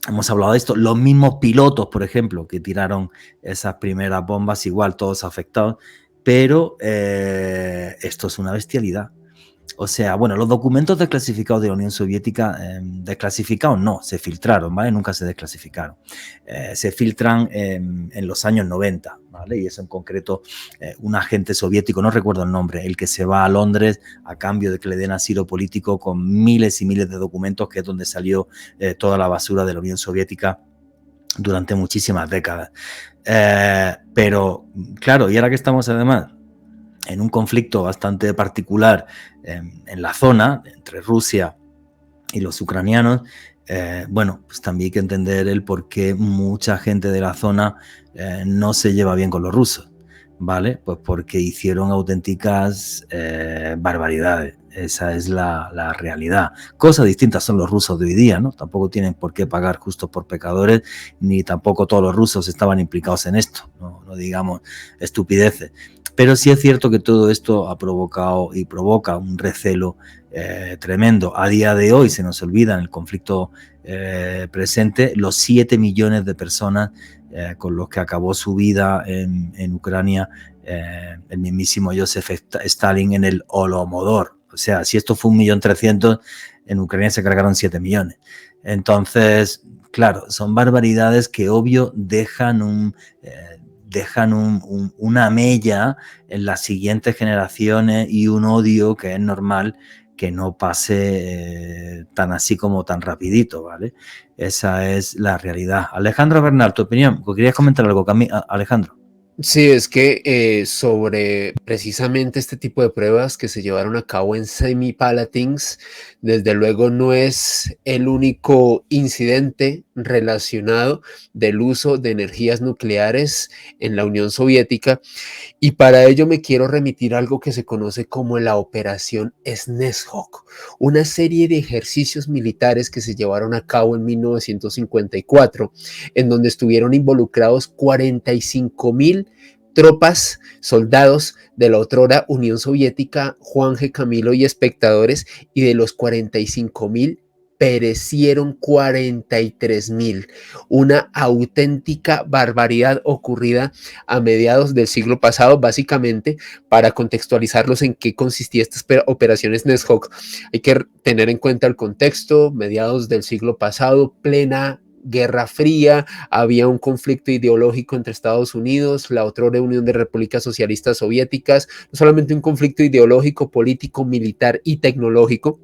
Hemos hablado de esto. Los mismos pilotos, por ejemplo, que tiraron esas primeras bombas, igual todos afectados. Pero esto es una bestialidad. O sea, bueno, los documentos desclasificados de la Unión Soviética, desclasificados no, se filtraron, ¿vale? Nunca se desclasificaron. Se filtran en los años 90, ¿vale? Y eso en concreto, un agente soviético, no recuerdo el nombre, el que se va a Londres a cambio de que le den asilo político con miles y miles de documentos, que es donde salió toda la basura de la Unión Soviética durante muchísimas décadas. Pero, claro, y ahora que estamos además en un conflicto bastante particular en la zona, entre Rusia y los ucranianos, bueno, pues también hay que entender el por qué mucha gente de la zona no se lleva bien con los rusos, ¿vale? Pues porque hicieron auténticas barbaridades. Esa es la realidad. Cosas distintas son los rusos de hoy día, ¿no? Tampoco tienen por qué pagar justos por pecadores, ni tampoco todos los rusos estaban implicados en esto, no digamos estupideces. Pero sí es cierto que todo esto ha provocado y provoca un recelo tremendo. A día de hoy se nos olvida en el conflicto presente los 7 millones de personas con los que acabó su vida en Ucrania el mismísimo Joseph Stalin en el Holodomor. O sea, si esto fue 1.300.000, en Ucrania se cargaron 7 millones. Entonces, claro, son barbaridades que obvio dejan una mella en las siguientes generaciones y un odio que es normal que no pase tan así como tan rapidito, ¿vale? Esa es la realidad. Alejandro Bernal, tu opinión. ¿Querías comentar algo, Alejandro? Sí, es que sobre precisamente este tipo de pruebas que se llevaron a cabo en Semipalatinsk, desde luego no es el único incidente relacionado del uso de energías nucleares en la Unión Soviética, y para ello me quiero remitir a algo que se conoce como la Operación Snezhok, una serie de ejercicios militares que se llevaron a cabo en 1954, en donde estuvieron involucrados 45.000 tropas, soldados de la otrora Unión Soviética, Juanje, Camilo y espectadores, y de los 45.000 perecieron 43.000, una auténtica barbaridad ocurrida a mediados del siglo pasado. Básicamente, para contextualizarlos en qué consistía estas operaciones Snezhok, hay que tener en cuenta el contexto: mediados del siglo pasado, plena Guerra Fría, había un conflicto ideológico entre Estados Unidos, la otrora Unión de Repúblicas Socialistas Soviéticas, no solamente un conflicto ideológico, político, militar y tecnológico.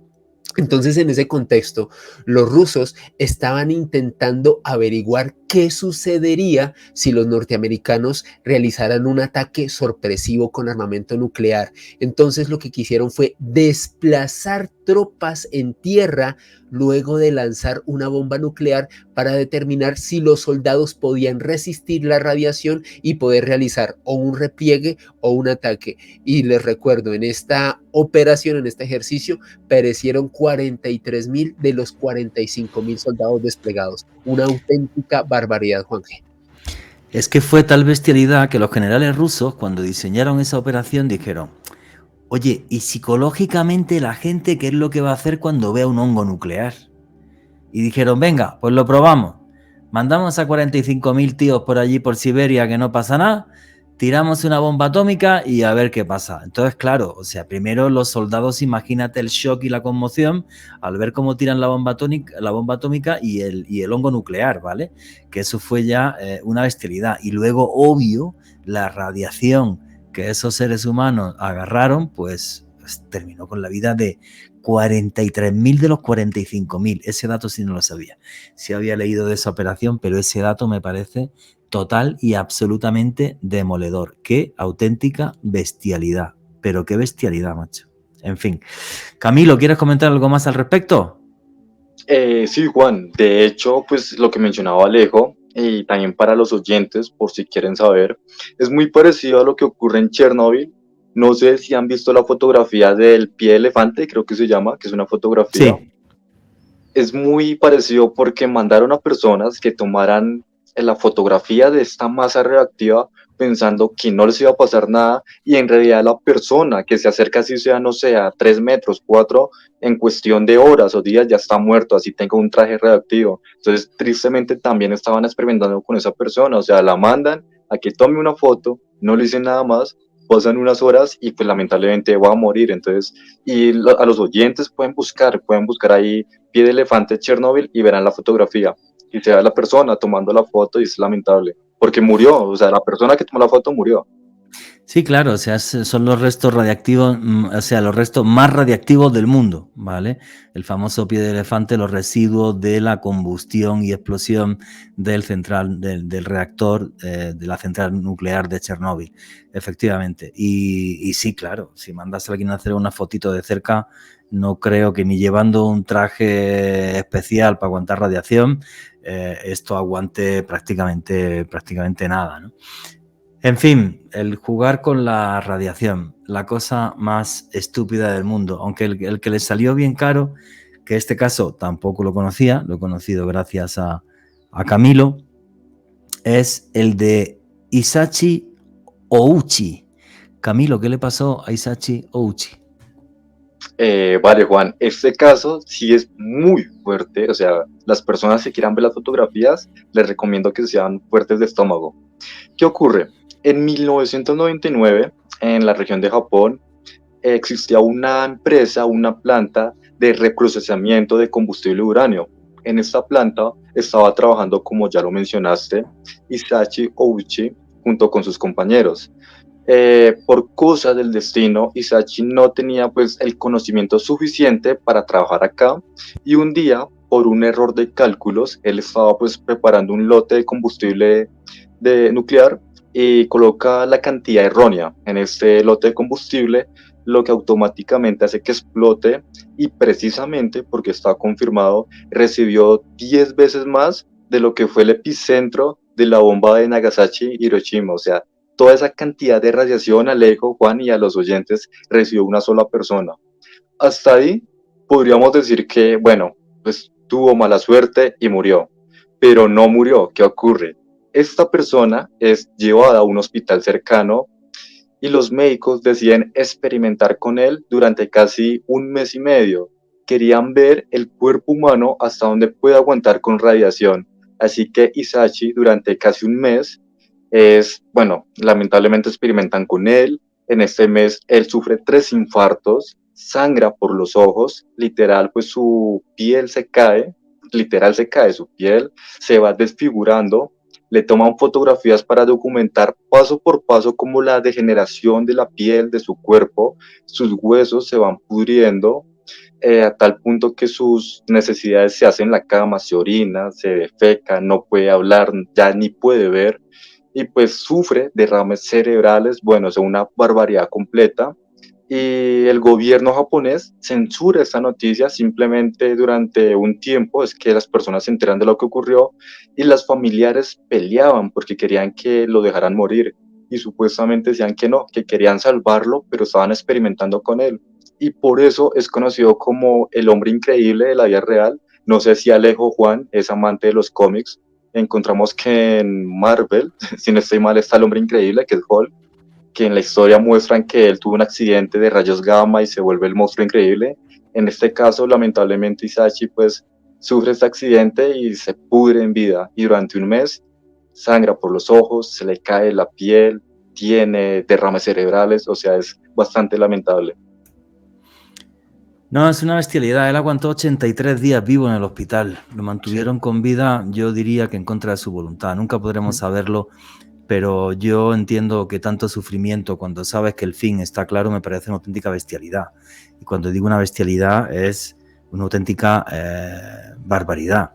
Entonces, en ese contexto, los rusos estaban intentando averiguar qué sucedería si los norteamericanos realizaran un ataque sorpresivo con armamento nuclear. Entonces, lo que quisieron fue desplazar tropas en tierra luego de lanzar una bomba nuclear para determinar si los soldados podían resistir la radiación y poder realizar o un repliegue o un ataque. Y les recuerdo, en esta operación, en este ejercicio, perecieron 43.000 de los 45.000 soldados desplegados. Una auténtica barbaridad, Juanje. Es que fue tal bestialidad que los generales rusos, cuando diseñaron esa operación, dijeron: oye, ¿y psicológicamente la gente qué es lo que va a hacer cuando vea un hongo nuclear? Y dijeron: venga, pues lo probamos. Mandamos a 45.000 tíos por allí, por Siberia, que no pasa nada, tiramos una bomba atómica y a ver qué pasa. Entonces, claro, o sea, primero los soldados, imagínate el shock y la conmoción al ver cómo tiran la bomba atómica y el hongo nuclear, ¿vale? Que eso fue ya una bestialidad. Y luego, obvio, la radiación que esos seres humanos agarraron, pues terminó con la vida de 43.000 de los 45.000. Ese dato sí no lo sabía. Sí había leído de esa operación, pero ese dato me parece total y absolutamente demoledor. Qué auténtica bestialidad. Pero qué bestialidad, macho. En fin. Camilo, ¿quieres comentar algo más al respecto? Sí, Juan. De hecho, pues lo que mencionaba Alejo, y también para los oyentes, por si quieren saber, es muy parecido a lo que ocurre en Chernóbil. No sé si han visto la fotografía del pie de elefante, creo que se llama, que es una fotografía. Sí. Es muy parecido porque mandaron a personas que tomaran la fotografía de esta masa reactiva pensando que no les iba a pasar nada, y en realidad la persona que se acerca, así sea, no sé, a 3 metros, 4, en cuestión de horas o días ya está muerto, así tenga un traje reactivo. Entonces, tristemente también estaban experimentando con esa persona, o sea, la mandan a que tome una foto, no le dicen nada más, pasan unas horas y pues lamentablemente va a morir. Entonces, y a los oyentes pueden buscar ahí pie de elefante Chernóbil y verán la fotografía y se ve a la persona tomando la foto y es lamentable porque murió, o sea, la persona que tomó la foto murió. Sí, claro, o sea, son los restos radiactivos, o sea, los restos más radiactivos del mundo, ¿vale? El famoso pie de elefante, los residuos de la combustión y explosión del reactor de la central nuclear de Chernóbil, efectivamente. Y sí, claro, si mandas a alguien a hacer una fotito de cerca, no creo que ni llevando un traje especial para aguantar radiación, esto aguante prácticamente nada, ¿no? En fin, el jugar con la radiación, la cosa más estúpida del mundo, aunque el que le salió bien caro, que este caso tampoco lo conocía, lo he conocido gracias a Camilo, es el de Isachi Ouchi. Camilo, ¿qué le pasó a Isachi Ouchi? Vale, Juan, este caso sí es muy fuerte, o sea, las personas que quieran ver las fotografías, les recomiendo que sean fuertes de estómago. ¿Qué ocurre? En 1999, en la región de Japón, existía una empresa, una planta de reprocesamiento de combustible uranio. En esta planta estaba trabajando, como ya lo mencionaste, Isachi Ouchi junto con sus compañeros. Por cosas del destino, Isachi no tenía pues el conocimiento suficiente para trabajar acá y un día, por un error de cálculos, él estaba pues preparando un lote de combustible de nuclear y coloca la cantidad errónea en este lote de combustible, lo que automáticamente hace que explote y precisamente porque está confirmado, recibió 10 veces más de lo que fue el epicentro de la bomba de Nagasaki y Hiroshima. O sea, toda esa cantidad de radiación, Alejo, Juan y a los oyentes, recibió una sola persona. Hasta ahí podríamos decir que, bueno, pues tuvo mala suerte y murió, pero no murió. ¿Qué ocurre? Esta persona es llevada a un hospital cercano y los médicos deciden experimentar con él durante casi un mes y medio. Querían ver el cuerpo humano hasta dónde puede aguantar con radiación. Así que Isachi durante casi un mes bueno, lamentablemente experimentan con él. En este mes él sufre 3 infartos, sangra por los ojos, literal, pues su piel se cae, literal se cae su piel, se va desfigurando, le toman fotografías para documentar paso por paso cómo la degeneración de la piel de su cuerpo, sus huesos se van pudriendo, a tal punto que sus necesidades se hacen en la cama, se orina, se defeca, no puede hablar, ya ni puede ver, y pues sufre derrames cerebrales, bueno, es una barbaridad completa. Y el gobierno japonés censura esta noticia simplemente durante un tiempo, es que las personas se enteran de lo que ocurrió y las familiares peleaban porque querían que lo dejaran morir y supuestamente decían que no, que querían salvarlo, pero estaban experimentando con él. Y por eso es conocido como el hombre increíble de la vida real. No sé si Alejo Juan es amante de los cómics. Encontramos que en Marvel, si no estoy mal, está el hombre increíble, que es Hulk, que en la historia muestran que él tuvo un accidente de rayos gamma y se vuelve el monstruo increíble. En este caso, lamentablemente, Isachi pues sufre este accidente y se pudre en vida y durante un mes sangra por los ojos, se le cae la piel, tiene derrames cerebrales, o sea, es bastante lamentable. No, es una bestialidad. Él aguantó 83 días vivo en el hospital. Lo mantuvieron con vida, yo diría que en contra de su voluntad. Nunca podremos saberlo, pero yo entiendo que tanto sufrimiento, cuando sabes que el fin está claro, me parece una auténtica bestialidad. Y cuando digo una bestialidad, es una auténtica barbaridad.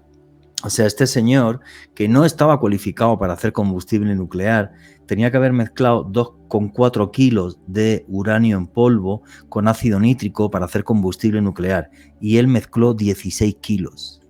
O sea, este señor, que no estaba cualificado para hacer combustible nuclear, tenía que haber mezclado 2,4 kilos de uranio en polvo con ácido nítrico para hacer combustible nuclear. Y él mezcló 16 kilos.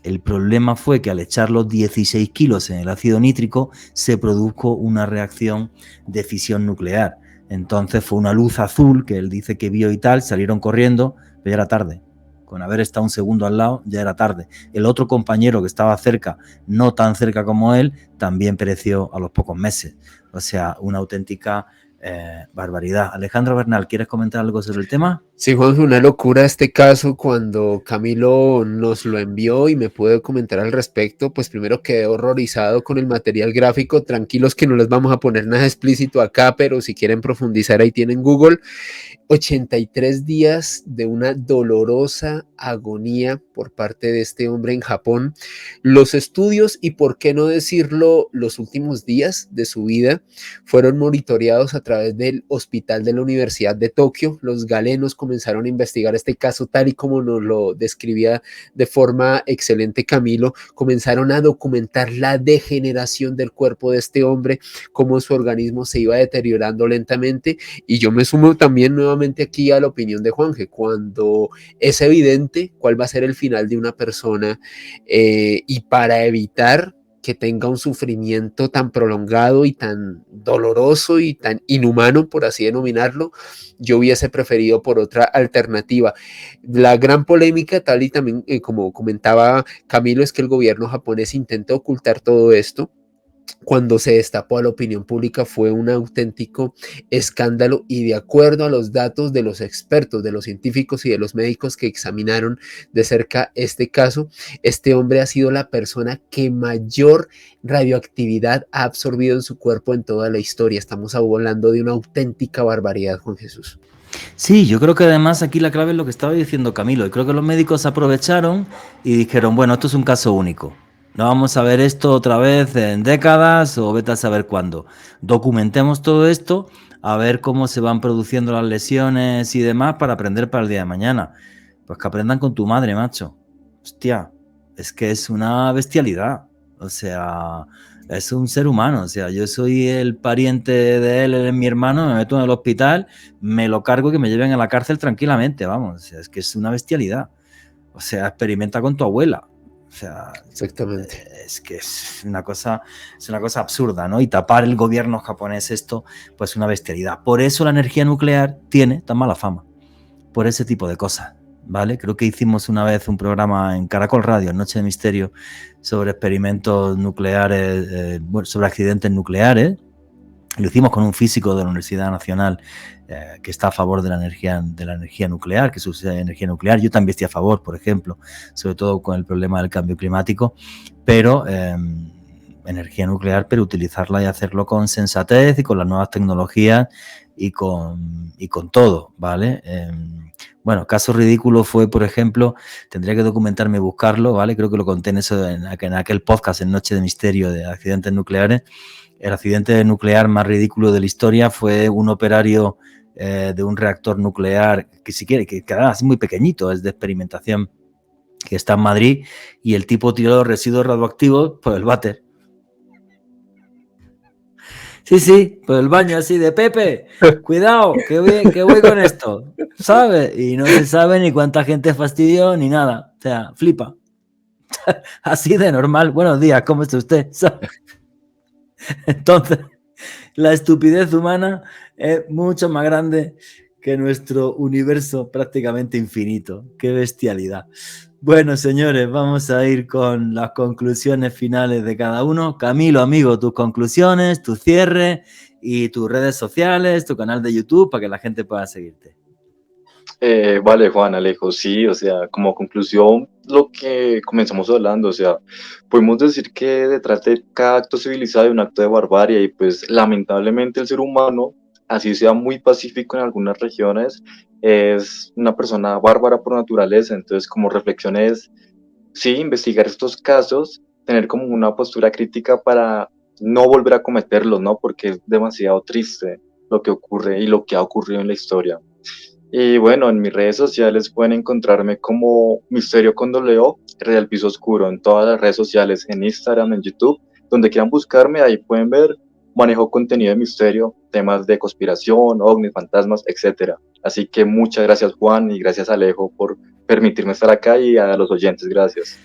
El problema fue que al echar los 16 kilos en el ácido nítrico se produjo una reacción de fisión nuclear. Entonces fue una luz azul que él dice que vio y tal, salieron corriendo, pero ya era tarde. Con haber estado un segundo al lado, ya era tarde. El otro compañero que estaba cerca, no tan cerca como él, también pereció a los pocos meses. O sea, una auténtica barbaridad. Alejandro Bernal, ¿quieres comentar algo sobre el tema? Sí, Juanjo, una locura este caso. Cuando Camilo nos lo envió y me pudo comentar al respecto, pues primero quedé horrorizado con el material gráfico. Tranquilos que no les vamos a poner nada explícito acá, pero si quieren profundizar ahí tienen Google. 83 días de una dolorosa agonía por parte de este hombre en Japón. Los estudios y por qué no decirlo, los últimos días de su vida fueron monitoreados a través del hospital de la Universidad de Tokio. Los galenos comenzaron a investigar este caso tal y como nos lo describía de forma excelente Camilo. Comenzaron a documentar la degeneración del cuerpo de este hombre, cómo su organismo se iba deteriorando lentamente. Y yo me sumo también nuevamente aquí a la opinión de Juanje, cuando es evidente cuál va a ser el final de una persona y para evitar que tenga un sufrimiento tan prolongado y tan doloroso y tan inhumano, por así denominarlo. Yo hubiese preferido por otra alternativa. La gran polémica, tal y también como comentaba Camilo, es que el gobierno japonés intenta ocultar todo esto. Cuando se destapó a la opinión pública fue un auténtico escándalo, y de acuerdo a los datos de los expertos, de los científicos y de los médicos que examinaron de cerca este caso, este hombre ha sido la persona que mayor radioactividad ha absorbido en su cuerpo en toda la historia. Estamos hablando de una auténtica barbaridad, Juan Jesús. Sí, yo creo que además aquí la clave es lo que estaba diciendo Camilo. Y creo que los médicos aprovecharon y dijeron, bueno, esto es un caso único. No vamos a ver esto otra vez en décadas o vete a saber cuándo. Documentemos todo esto, a ver cómo se van produciendo las lesiones y demás para aprender para el día de mañana. Pues que aprendan con tu madre, macho. Hostia, es que es una bestialidad. O sea, es un ser humano. O sea, yo soy el pariente de él, él es mi hermano, me meto en el hospital, me lo cargo y que me lleven a la cárcel tranquilamente, vamos. O sea, es que es una bestialidad. O sea, experimenta con tu abuela. O sea, exactamente. Es que es una cosa absurda, ¿no? Y tapar el gobierno japonés esto, pues una bestialidad. Por eso la energía nuclear tiene tan mala fama, por ese tipo de cosas, ¿vale? Creo que hicimos una vez un programa en Caracol Radio, Noche de Misterio, sobre experimentos nucleares, sobre accidentes nucleares. Lo hicimos con un físico de la Universidad Nacional que está a favor de la energía nuclear, que se usa energía nuclear. Yo también estoy a favor, por ejemplo, sobre todo con el problema del cambio climático, pero energía nuclear, pero utilizarla y hacerlo con sensatez y con las nuevas tecnologías y con todo, ¿vale? Bueno, caso ridículo fue, por ejemplo, tendría que documentarme y buscarlo, ¿vale? Creo que lo conté en aquel podcast en Noche de Misterio de accidentes nucleares. El accidente nuclear más ridículo de la historia fue un operario de un reactor nuclear que además es muy pequeñito, es de experimentación, que está en Madrid, y el tipo tiró los residuos radioactivos por el váter. Sí, por el baño así de Pepe, cuidado, que voy con esto, ¿sabes? Y no se sabe ni cuánta gente fastidió ni nada, o sea, flipa. Así de normal, buenos días, ¿cómo está usted? Entonces, la estupidez humana es mucho más grande que nuestro universo prácticamente infinito. ¡Qué bestialidad! Bueno, señores, vamos a ir con las conclusiones finales de cada uno. Camilo, amigo, tus conclusiones, tu cierre y tus redes sociales, tu canal de YouTube para que la gente pueda seguirte. Vale, Juan, Alejo, sí, o sea, como conclusión, lo que comenzamos hablando, o sea, podemos decir que detrás de cada acto civilizado hay un acto de barbarie y pues lamentablemente el ser humano, así sea muy pacífico en algunas regiones, es una persona bárbara por naturaleza, entonces como reflexión es, sí, investigar estos casos, tener como una postura crítica para no volver a cometerlos, ¿no? Porque es demasiado triste lo que ocurre y lo que ha ocurrido en la historia. Y bueno, en mis redes sociales pueden encontrarme como Misterio Condoleo, Real Piso Oscuro, en todas las redes sociales, en Instagram, en YouTube, donde quieran buscarme, ahí pueden ver, manejo contenido de misterio, temas de conspiración, ovnis, fantasmas, etcétera. Así que muchas gracias, Juan, y gracias, Alejo, por permitirme estar acá, y a los oyentes, gracias.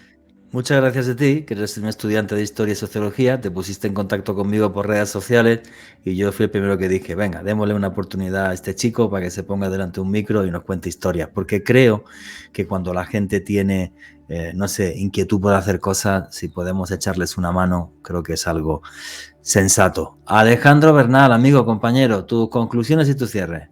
Muchas gracias a ti, que eres un estudiante de Historia y Sociología, te pusiste en contacto conmigo por redes sociales y yo fui el primero que dije, venga, démosle una oportunidad a este chico para que se ponga delante de un micro y nos cuente historias, porque creo que cuando la gente tiene, no sé, inquietud por hacer cosas, si podemos echarles una mano, creo que es algo sensato. Alejandro Bernal, amigo, compañero, tus conclusiones y tu cierre.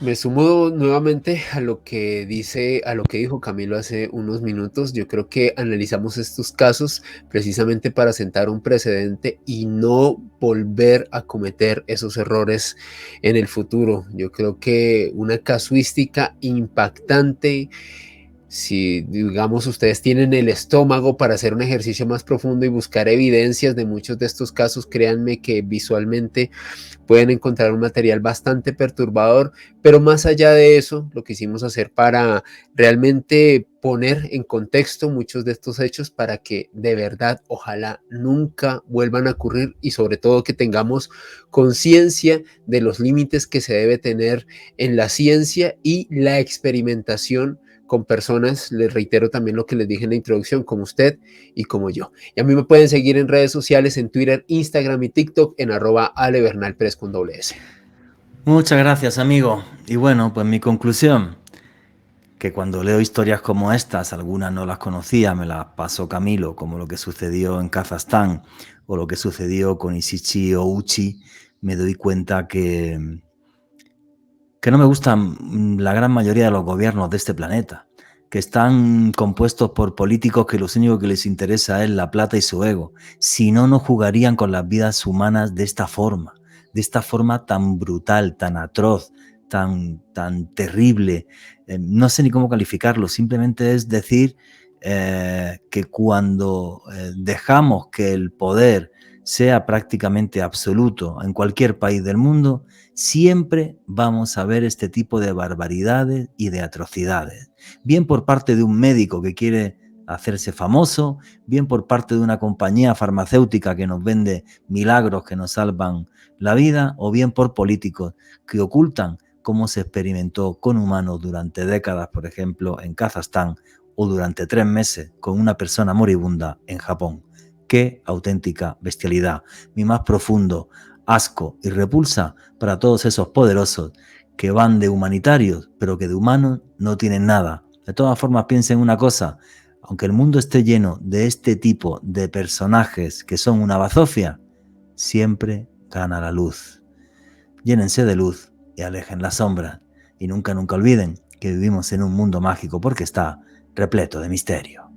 Me sumo nuevamente a lo que dijo Camilo hace unos minutos. Yo creo que analizamos estos casos precisamente para sentar un precedente y no volver a cometer esos errores en el futuro. Yo creo que una casuística impactante. Si, digamos, ustedes tienen el estómago para hacer un ejercicio más profundo y buscar evidencias de muchos de estos casos, créanme que visualmente pueden encontrar un material bastante perturbador, pero más allá de eso, lo quisimos hacer para realmente poner en contexto muchos de estos hechos para que de verdad, ojalá nunca vuelvan a ocurrir, y sobre todo que tengamos conciencia de los límites que se debe tener en la ciencia y la experimentación con personas, les reitero también lo que les dije en la introducción, como usted y como yo. Y a mí me pueden seguir en redes sociales, en Twitter, Instagram y TikTok, en @alebernalpres con doble S. Muchas gracias, amigo. Y bueno, pues mi conclusión, que cuando leo historias como estas, algunas no las conocía, me las pasó Camilo, como lo que sucedió en Kazajstán o lo que sucedió con Isichi Ouchi, me doy cuenta que no me gustan la gran mayoría de los gobiernos de este planeta, que están compuestos por políticos que lo único que les interesa es la plata y su ego. Si no, no jugarían con las vidas humanas de esta forma tan brutal, tan atroz, tan terrible. No sé ni cómo calificarlo, simplemente es decir que cuando dejamos que el poder sea prácticamente absoluto en cualquier país del mundo, siempre vamos a ver este tipo de barbaridades y de atrocidades. Bien por parte de un médico que quiere hacerse famoso, bien por parte de una compañía farmacéutica que nos vende milagros que nos salvan la vida, o bien por políticos que ocultan cómo se experimentó con humanos durante décadas, por ejemplo, en Kazajstán, o durante 3 meses con una persona moribunda en Japón. ¡Qué auténtica bestialidad! Mi más profundo asco y repulsa para todos esos poderosos que van de humanitarios, pero que de humanos no tienen nada. De todas formas, piensen una cosa, aunque el mundo esté lleno de este tipo de personajes que son una bazofia, siempre gana la luz. Llénense de luz y alejen las sombras. Y nunca olviden que vivimos en un mundo mágico porque está repleto de misterio.